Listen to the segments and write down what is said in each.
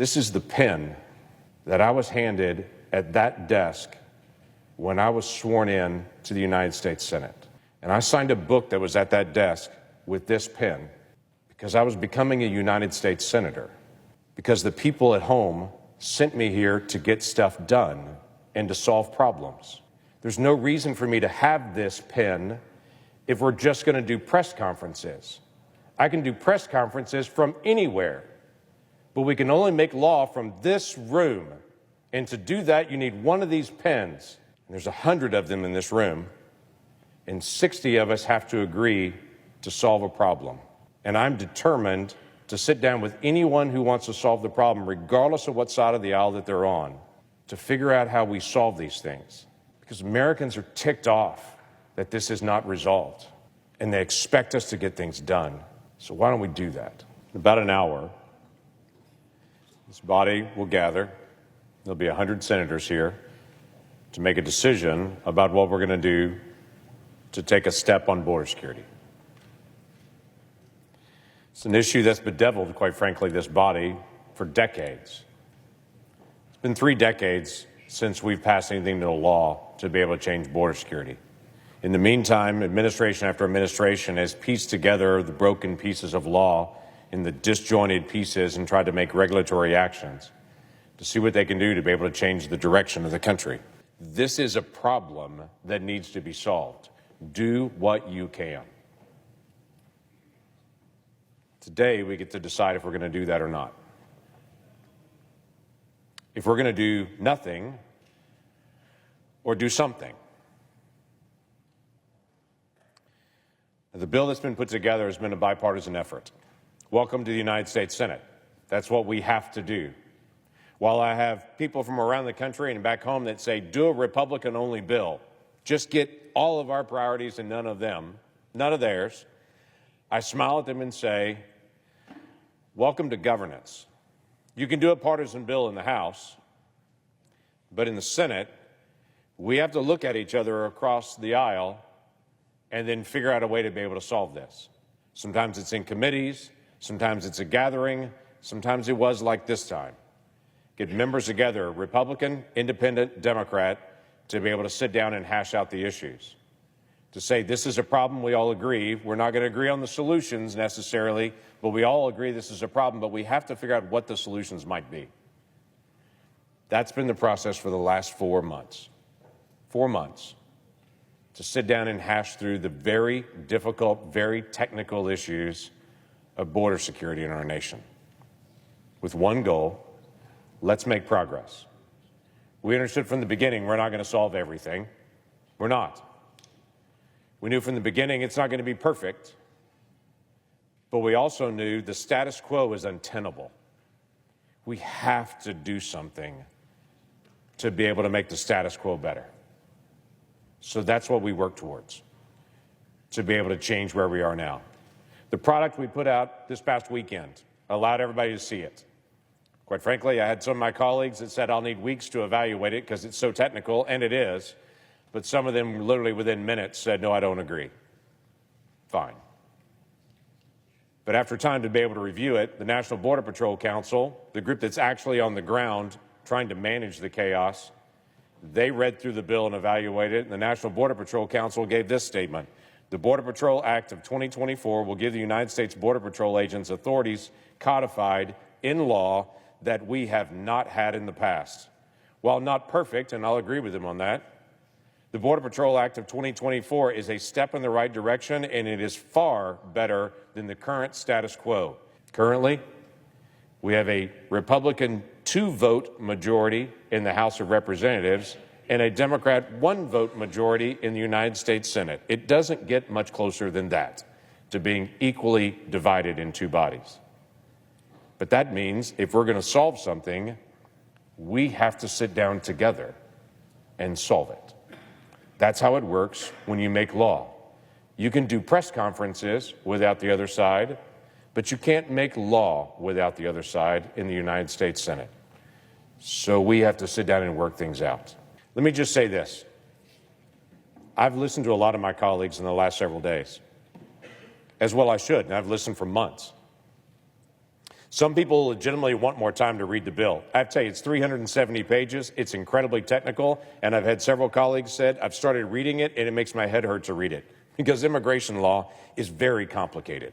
This is the pen that I was handed at that desk when I was sworn in to the United States Senate. And I signed a book that was at that desk with this pen because I was becoming a United States Senator, because the people at home sent me here to get stuff done and to solve problems. There's no reason for me to have this pen if we're just going to do press conferences. I can do press conferences from anywhere, but we can only make law from this room. And to do that, you need one of these pens. And there's 100 of them in this room, and 60 of us have to agree to solve a problem. And I'm determined to sit down with anyone who wants to solve the problem, regardless of what side of the aisle that they're on, to figure out how we solve these things. Because Americans are ticked off that this is not resolved, and they expect us to get things done. So why don't we do that? In about an hour, this body will gather. There'll be 100 senators here to make a decision about what we're going to do to take a step on border security. It's an issue that's bedeviled, quite frankly, this body for decades. It's been 3 decades since we've passed anything into law to be able to change border security. In the meantime, administration after administration has pieced together the broken pieces of law in the disjointed pieces and tried to make regulatory actions to see what they can do to be able to change the direction of the country. This is a problem that needs to be solved. Do what you can. Today, we get to decide if we're going to do that or not. If we're going to do nothing or do something. The bill that's been put together has been a bipartisan effort. Welcome to the United States Senate. That's what we have to do. While I have people from around the country and back home that say, do a Republican-only bill, just get all of our priorities and none of them, none of theirs, I smile at them and say, welcome to governance. You can do a partisan bill in the House, but in the Senate, we have to look at each other across the aisle and then figure out a way to be able to solve this. Sometimes it's in committees, sometimes it's a gathering, sometimes it was like this time. Get members together, Republican, Independent, Democrat, to be able to sit down and hash out the issues. To say this is a problem, we all agree. We're not going to agree on the solutions necessarily, but we all agree this is a problem, but we have to figure out what the solutions might be. That's been the process for the last 4 months. 4 months to sit down and hash through the very difficult, very technical issues of border security in our nation. With one goal: let's make progress. We understood from the beginning we're not going to solve everything. We're not. We knew from the beginning it's not going to be perfect, but we also knew the status quo is untenable. We have to do something to be able to make the status quo better. So that's what we work towards, to be able to change where we are now. The product we put out this past weekend allowed everybody to see it. Quite frankly, I had some of my colleagues that said I'll need weeks to evaluate it because it's so technical, and it is. But some of them literally within minutes said, no, I don't agree. Fine. But after time to be able to review it, the National Border Patrol Council, the group that's actually on the ground trying to manage the chaos, they read through the bill and evaluated it, and the National Border Patrol Council gave this statement: the Border Patrol Act of 2024 will give the United States Border Patrol agents authorities codified in law that we have not had in the past. While not perfect, and I'll agree with him on that, the Border Patrol Act of 2024 is a step in the right direction, and it is far better than the current status quo. Currently, we have a Republican 2-vote majority in the House of Representatives and a Democrat 1-vote majority in the United States Senate. It doesn't get much closer than that to being equally divided in 2 bodies. But that means if we're going to solve something, we have to sit down together and solve it. That's how it works when you make law. You can do press conferences without the other side, but you can't make law without the other side in the United States Senate. So we have to sit down and work things out. Let me just say this. I've listened to a lot of my colleagues in the last several days, as well I should, and I've listened for months. Some people legitimately want more time to read the bill. I have to tell you, it's 370 pages. It's incredibly technical, and I've had several colleagues said, I've started reading it, and it makes my head hurt to read it, because immigration law is very complicated.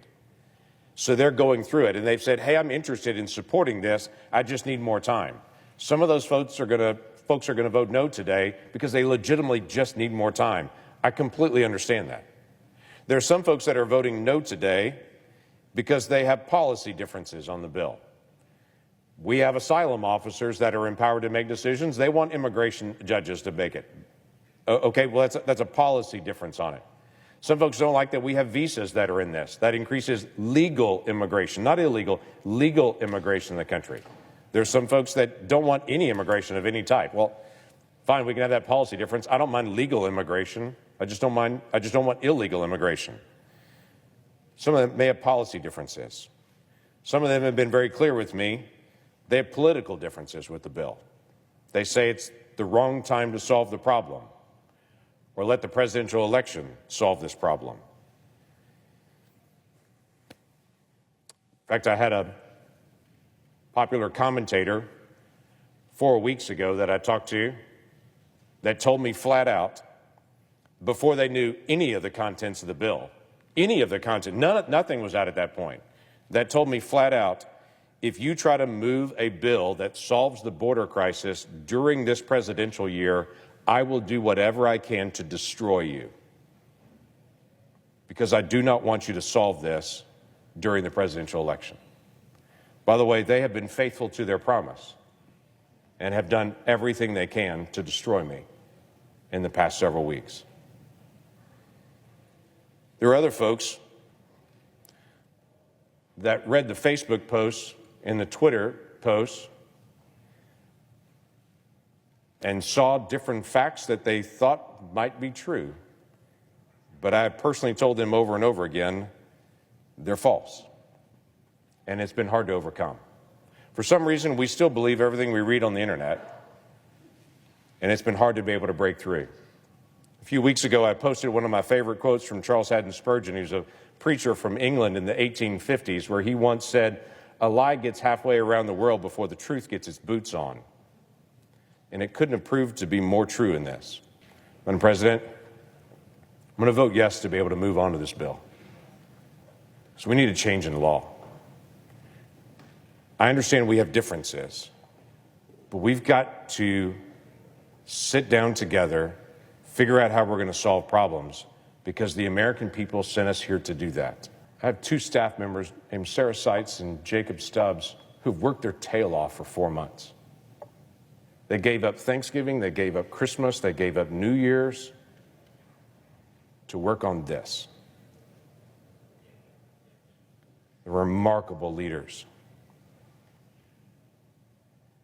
So they're going through it, and they've said, hey, I'm interested in supporting this. I just need more time. Some of those folks are going to vote no today because they legitimately just need more time. I completely understand that. There are some folks that are voting no today because they have policy differences on the bill. We have asylum officers that are empowered to make decisions. They want immigration judges to make it. Okay, well, that's a policy difference on it. Some folks don't like that we have visas that are in this. That increases legal immigration, not illegal, legal immigration in the country. There's some folks that don't want any immigration of any type. Well, fine, we can have that policy difference. I don't mind legal immigration. I just don't want illegal immigration. Some of them may have policy differences. Some of them have been very clear with me. They have political differences with the bill. They say it's the wrong time to solve the problem, or let the presidential election solve this problem. In fact, I had a popular commentator 4 weeks ago that I talked to that told me flat out, before they knew any of the contents of the bill, any of the content, nothing was out at that point, that told me flat out, if you try to move a bill that solves the border crisis during this presidential year, I will do whatever I can to destroy you, because I do not want you to solve this during the presidential election. By the way, they have been faithful to their promise and have done everything they can to destroy me in the past several weeks. There are other folks that read the Facebook posts and the Twitter posts and saw different facts that they thought might be true. But I personally told them over and over again, they're false. And it's been hard to overcome. For some reason, we still believe everything we read on the internet, and it's been hard to be able to break through. A few weeks ago, I posted one of my favorite quotes from Charles Haddon Spurgeon, who's a preacher from England in the 1850s, where he once said, "A lie gets halfway around the world before the truth gets its boots on." And it couldn't have proved to be more true in this. Madam President, I'm going to vote yes to be able to move on to this bill. So we need a change in the law. I understand we have differences, but we've got to sit down together, figure out how we're going to solve problems, because the American people sent us here to do that. I have two staff members named Sarah Seitz and Jacob Stubbs who've worked their tail off for 4 months. They gave up Thanksgiving, they gave up Christmas, they gave up New Year's to work on this. They're remarkable leaders.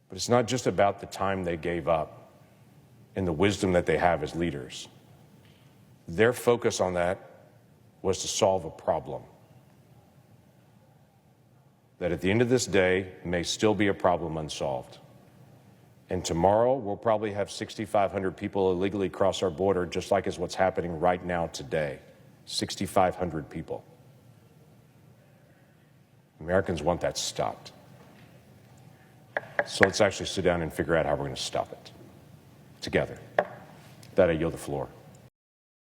But it's not just about the time they gave up and the wisdom that they have as leaders. Their focus on that was to solve a problem that at the end of this day may still be a problem unsolved. And tomorrow we'll probably have 6,500 people illegally cross our border, just like is what's happening right now today. 6,500 people. Americans want that stopped. So let's actually sit down and figure out how we're going to stop it together. With that, I yield the floor.